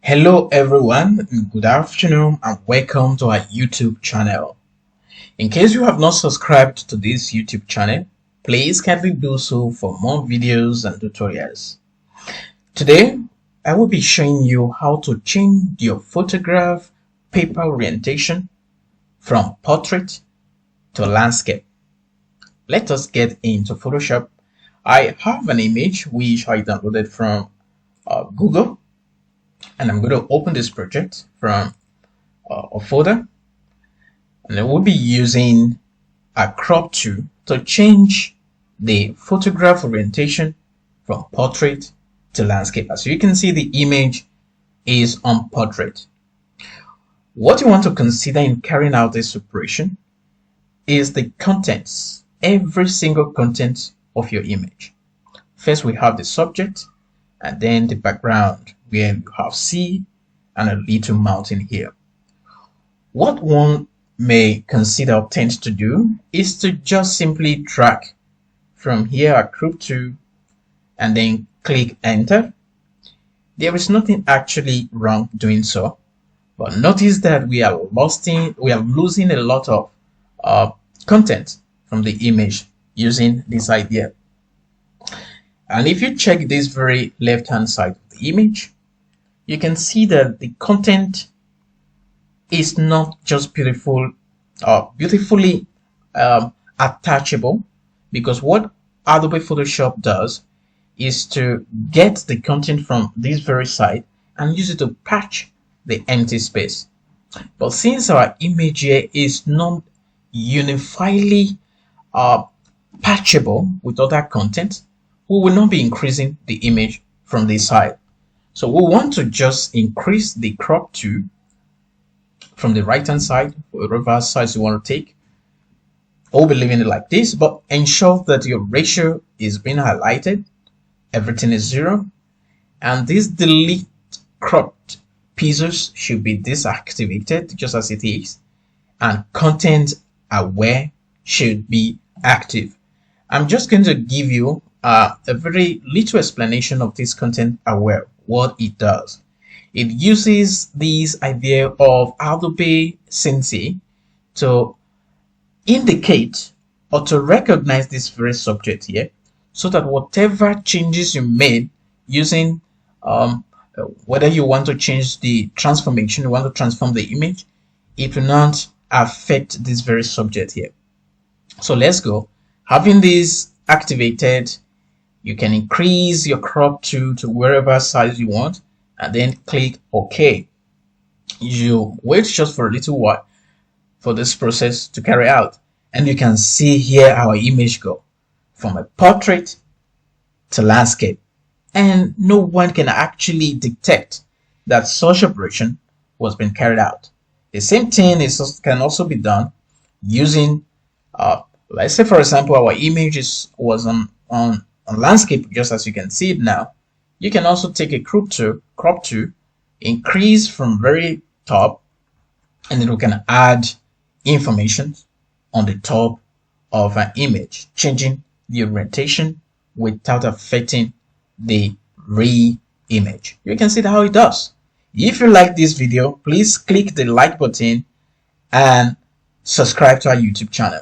Hello everyone, good afternoon and welcome to our YouTube channel. In case you have not subscribed to this YouTube channel, please kindly do so for more videos and tutorials. Today, I will be showing you how to change your photograph paper orientation from portrait to landscape. Let us get into Photoshop. I have an image which I downloaded from Google. And I'm going to open this project from a folder, and I will be using a crop tool to change the photograph orientation from portrait to landscape. As you can see, the image is on portrait. What you want to consider in carrying out this operation is the contents, every single content of your image. First, we have the subject, and then the background, where you have sea and a little mountain here. What one may consider or tend to do is to just simply drag from here a crop tool and then click enter. There is nothing actually wrong doing so, but notice that we are losing a lot of content from the image using this idea. And if you check this very left hand side of the image, you can see that the content is not just beautifully attachable, because what Adobe Photoshop does is to get the content from this very side and use it to patch the empty space. But since our image here is not unifiedly patchable with other content, we will not be increasing the image from this side. So we want to just increase the crop tool from the right hand side, whatever size you want to take. We'll be leaving it like this, but ensure that your ratio is being highlighted, everything is 0, and this delete cropped pieces should be deactivated just as it is, and content aware should be active. I'm just going to give you a very little explanation of this content aware, what it does. It uses this idea of Adobe Sensei to indicate or to recognize this very subject here, so that whatever changes you made using whether you want to change the transformation, you want to transform the image, it will not affect this very subject here. So let's go. Having this activated, you can increase your crop to wherever size you want and then click OK. You wait just for a little while for this process to carry out, and you can see here our image go from a portrait to landscape, and no one can actually detect that such operation was being carried out. The same thing can also be done using let's say, for example, our image was on landscape, just as you can see it now. You can also take a crop tool, increase from very top, and then we can add information on the top of an image, changing the orientation without affecting the real image. You can see how it does. If you like this video, please click the like button and subscribe to our YouTube channel.